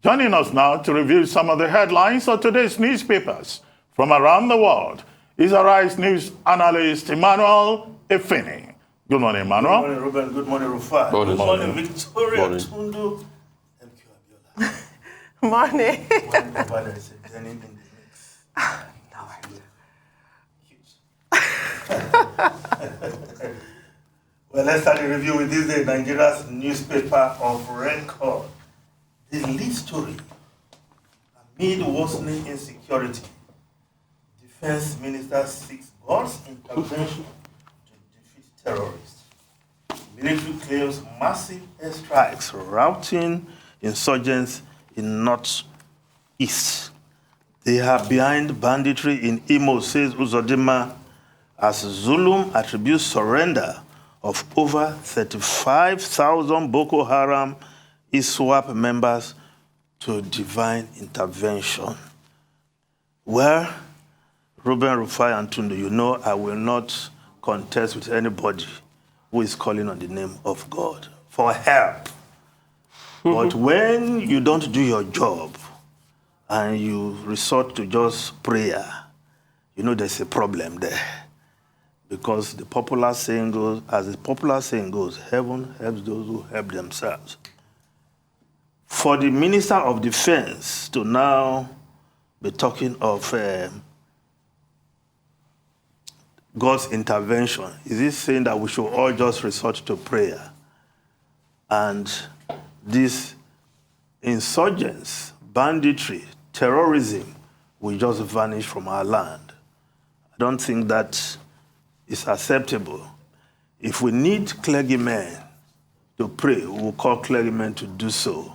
Joining us now to review some of the headlines of today's newspapers from around the world is Arise News analyst Emmanuel Efeni. Good morning, Emmanuel. Good morning, Ruben. Good morning, Rufai. Good morning, Victoria Tundu. MQ Abiola. Morning. Whenever there is a Jenny in the mix. Well, let's start the review with this day, Nigeria's newspaper of record. The lead story, amid worsening insecurity, Defense Minister seeks God's intervention to defeat terrorists. Military claims massive airstrikes routing insurgents in northeast. They are behind banditry in Imo, says Uzodimma, as Zulum attributes surrender of over 35,000 Boko Haram ISWAP members to divine intervention. Well, Ruben, Rufai, and Tundu, you know I will not contest with anybody who is calling on the name of God for help. But when you don't do your job and you resort to just prayer, you know there's a problem there. Because the popular saying goes, as the popular saying goes, heaven helps those who help themselves. For the Minister of Defense to now be talking of God's intervention, is he saying that we should all just resort to prayer? And these insurgents, banditry, terrorism will just vanish from our land. I don't think that is acceptable. If we need clergymen to pray, we will call clergymen to do so.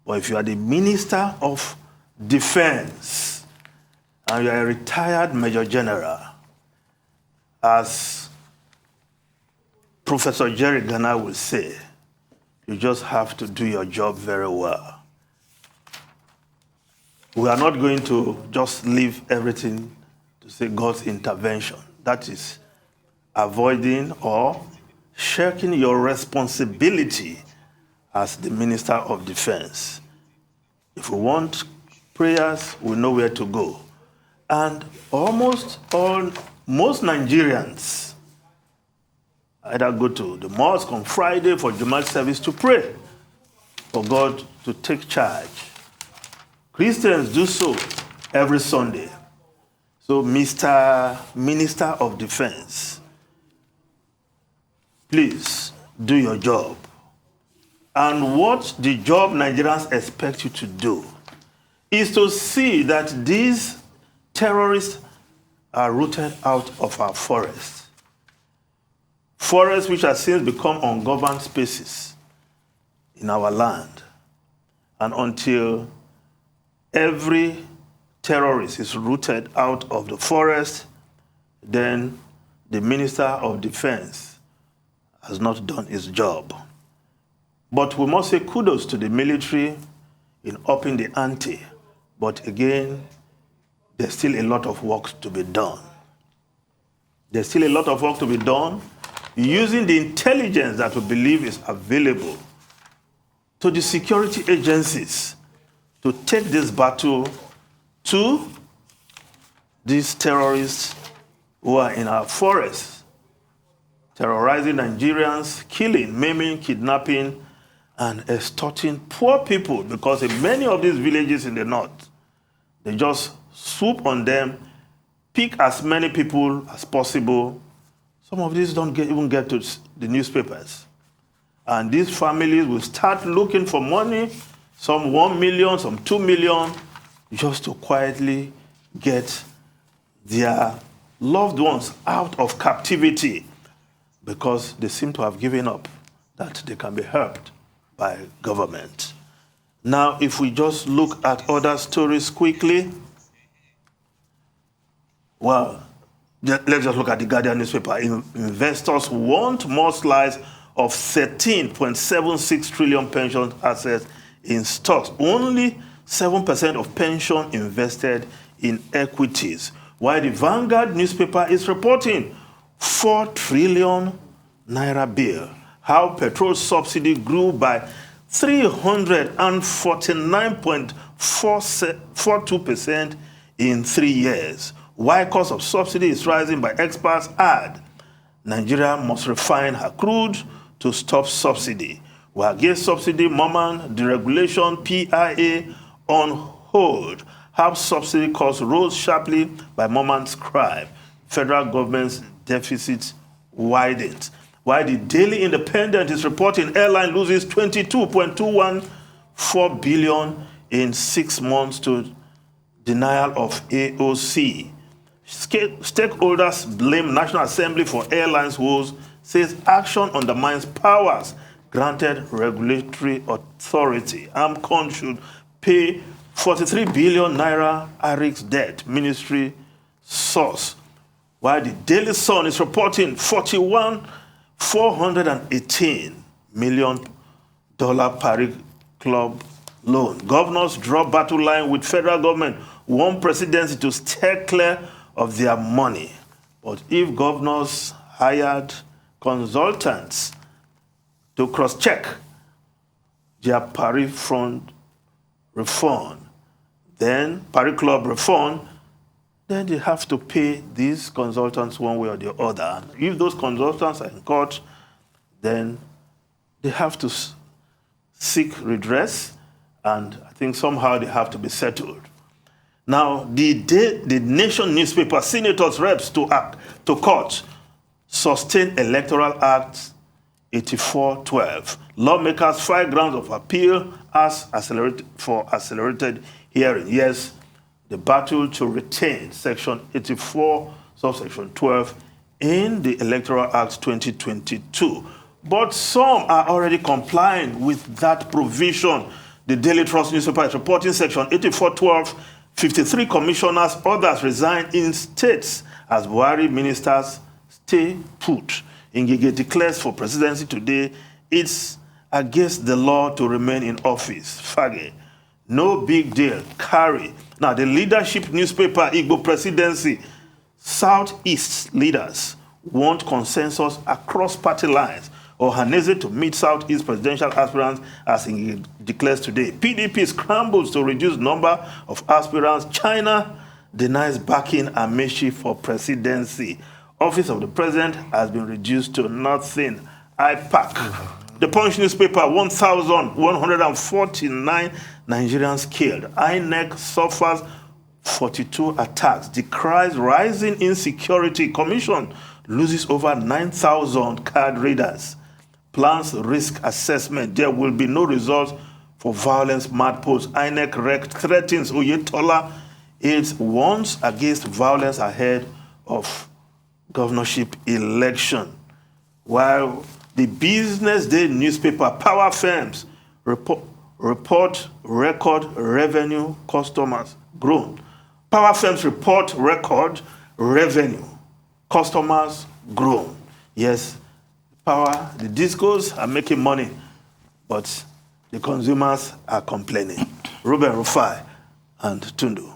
But if you are the Minister of Defense and you are a retired Major General, as Professor Jerry Ghana will say, you just have to do your job very well. We are not going to just leave everything to say God's intervention. That is avoiding or shirking your responsibility as the Minister of Defense. If we want prayers, we know where to go. And most Nigerians either go to the mosque on Friday for Jumat service to pray for God to take charge. Christians do so every Sunday. So, Mr. Minister of Defense, please do your job. And what the job Nigerians expect you to do is to see that these terrorists are rooted out of our forests. Forests which have since become ungoverned spaces in our land. And until every terrorist is rooted out of the forest, then the Minister of Defense has not done his job. But we must say kudos to the military in upping the ante. But again, there's still a lot of work to be done. There's still a lot of work to be done using the intelligence that we believe is available to the security agencies to take this battle to these terrorists who are in our forests, terrorizing Nigerians, killing, maiming, kidnapping, and extorting poor people, because in many of these villages in the north, they just swoop on them, pick as many people as possible. Some of these don't even get to the newspapers. And these families will start looking for money, some 1 million, some 2 million, just to quietly get their loved ones out of captivity, because they seem to have given up that they can be helped by government. Now, if we just look at other stories quickly, well, let's just look at the Guardian newspaper. Investors want more slice of 13.76 trillion pension assets in stocks. Only 7% of pension invested in equities. While the Vanguard newspaper is reporting 4 trillion naira bill. How petrol subsidy grew by 349.42% in 3 years. Why cost of subsidy is rising by experts add Nigeria must refine her crude to stop subsidy. We are against subsidy, Moman, deregulation, PIA on hold. How subsidy costs rose sharply by Moman scribe. Federal government's deficit widens. While the Daily Independent is reporting airline loses 22.214 billion in 6 months to denial of AOC. Stakeholders blame National Assembly for airlines woes, says action undermines powers granted regulatory authority. AMCON should pay 43 billion naira ARIC's debt, ministry source. While the Daily Sun is reporting $418 million Paris Club loan. Governors draw battle line with federal government, one presidency to steer clear of their money. But if governors hired consultants to cross-check their Paris Front reform, then Paris Club reform, then they have to pay these consultants one way or the other. If those consultants are in court, then they have to seek redress, and I think somehow they have to be settled. Now, the Nation newspaper, senators, reps to court, sustain Electoral Act 8412. Lawmakers file grounds of appeal as accelerated hearing. Yes, the battle to retain Section 84, subsection 12 in the Electoral Act 2022. But some are already complying with that provision. The Daily Trust newspaper is reporting Section 8412, 53 commissioners, others resign in states as Buhari ministers stay put. Ngige declares for presidency today, it's against the law to remain in office. Fage, no big deal. Carry. Now, the leadership newspaper, Igbo Presidency, Southeast leaders want consensus across party lines. Ohaneze to meet Southeast presidential aspirants as he declares today. PDP scrambles to reduce number of aspirants. China denies backing Amechi for presidency. Office of the president has been reduced to nothing. IPAC. The Punch newspaper, 1,149 Nigerians killed. INEC suffers 42 attacks. Decries rising insecurity. Commission loses over 9,000 card readers. Plans risk assessment. There will be no results for violence mad post. INEC rec threatens Oyetola. It warns against violence ahead of governorship election. While the Business Day newspaper, power firms report record revenue, customers grown. Power firms report record revenue, customers grown. Yes, the discos are making money, but the consumers are complaining. Ruben Rufai and Tundu.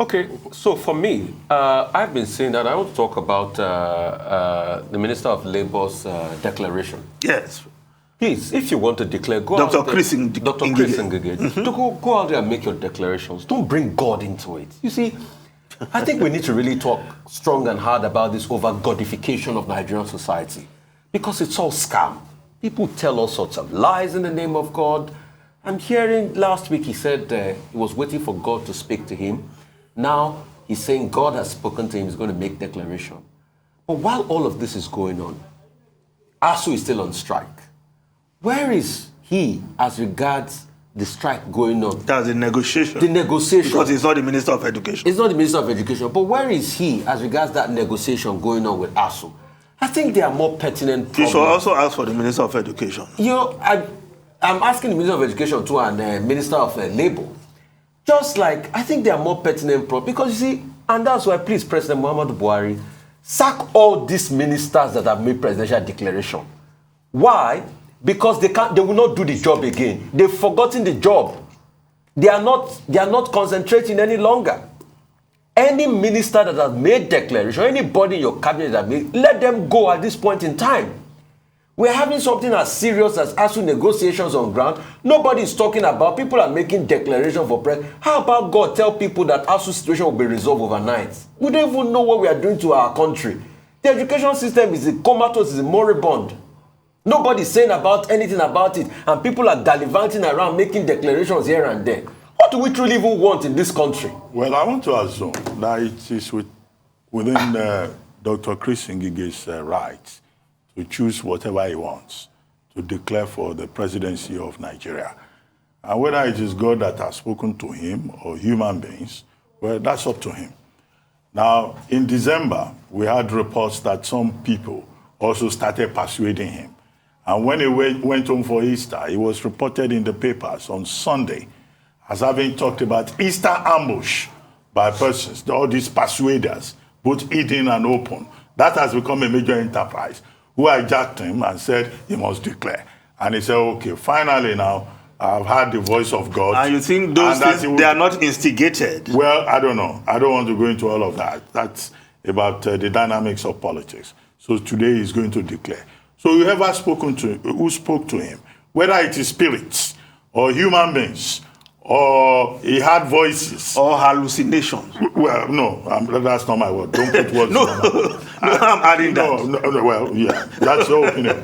Okay, so for me, I've been saying that I want to talk about the Minister of Labor's declaration. Yes. Please, if you want to declare, go Dr. out there. Chris Dr. Chris Ngige. To go out there and make your declarations. Don't bring God into it. You see, I think we need to really talk strong and hard about this over-Godification of Nigerian society, because it's all scam. People tell all sorts of lies in the name of God. I'm hearing last week he said he was waiting for God to speak to him. Now he's saying God has spoken to him, he's going to make declaration. But while all of this is going on, ASU is still on strike. Where is he as regards the strike going on? That's the negotiation. The negotiation. Because he's not the Minister of Education. It's not the Minister of Education. But where is he as regards that negotiation going on with ASU? I think there are more pertinent problems. You should also ask for the Minister of Education. I'm asking the Minister of Education too and the Minister of Labour. Just like, I think there are more pertinent problems. Because you see, and that's why, please, President Muhammadu Buhari, sack all these ministers that have made presidential declaration. Why? Because they will not do the job again. They've forgotten the job. They are not concentrating any longer. Any minister that has made declaration, anybody in your cabinet that made, let them go at this point in time. We're having something as serious as ASU negotiations on ground. Nobody's talking about. People are making declarations for press. How about God tell people that ASU situation will be resolved overnight? We don't even know what we are doing to our country. The education system is comatose, is moribund. Nobody's saying about anything about it, and people are gallivanting around making declarations here and there. What do we truly even want in this country? Well, I want to assume that it is within Dr. Chris Ngige's rights to choose whatever he wants to declare for the presidency of Nigeria. And whether it is God that has spoken to him or human beings, well, that's up to him. Now, in December, we had reports that some people also started persuading him. And when he went home for Easter, he was reported in the papers on Sunday as having talked about Easter ambush by persons, all these persuaders, both hidden and open. That has become a major enterprise, who hijacked him and said he must declare. And he said, okay, finally now, I've heard the voice of God. And you think those things, they are not instigated? Well, I don't know. I don't want to go into all of that. That's about the dynamics of politics. So today he's going to declare. So whoever who spoke to him, whether it is spirits or human beings, or he had voices. Or hallucinations. Well, no, that's not my word. Don't put words No, in my mouth. I'm adding that. No, well, yeah, that's your opinion.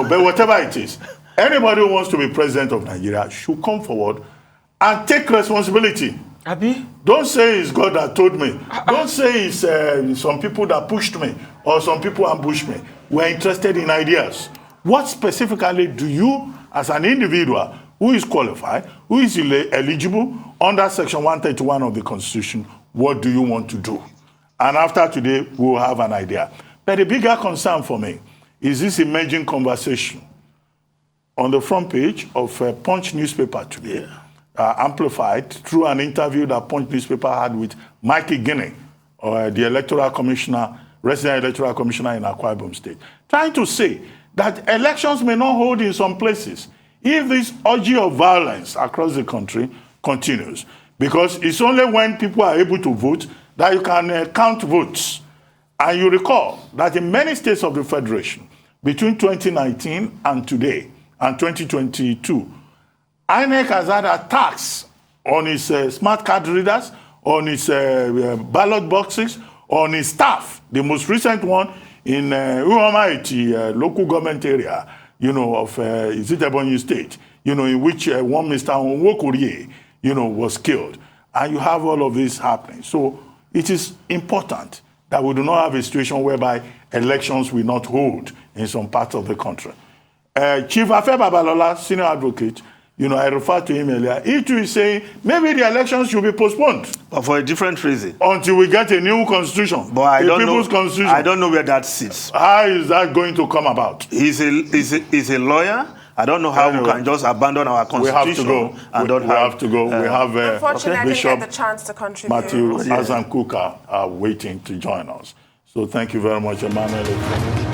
But whatever it is, anybody who wants to be president of Nigeria should come forward and take responsibility. Abi? Don't say it's God that told me. Don't say it's some people that pushed me or some people ambushed me. We're interested in ideas. What specifically do you, as an individual who is qualified, who is eligible under Section 131 of the Constitution, what do you want to do? And after today, we'll have an idea. But the bigger concern for me is this emerging conversation on the front page of Punch newspaper today, amplified through an interview that Punch newspaper had with Mikey Guinea, the electoral commissioner, resident electoral commissioner in Akwa Ibom State, trying to say that elections may not hold in some places if this orgy of violence across the country continues. Because it's only when people are able to vote that you can count votes. And you recall that in many states of the Federation, between 2019 and today, and 2022, INEC has had attacks on its smart card readers, on its ballot boxes, on its staff. The most recent one in Uamaiti, local government area, of Ebonyi State, in which one Mr. Onwokurie, was killed. And you have all of this happening. So it is important that we do not have a situation whereby elections will not hold in some parts of the country. Chief Afe Babalola, senior advocate, I referred to him earlier. He too is saying maybe the elections should be postponed. But for a different reason. Until we get a new constitution. But I don't know. Constitution. I don't know where that sits. How is that going to come about? He's a lawyer. I don't know how we can just abandon our constitution. We have to go. We have to go. We have unfortunately, I Bishop didn't get the chance to contribute. Matthew Azan Kuka waiting to join us. So thank you very much, Emmanuel.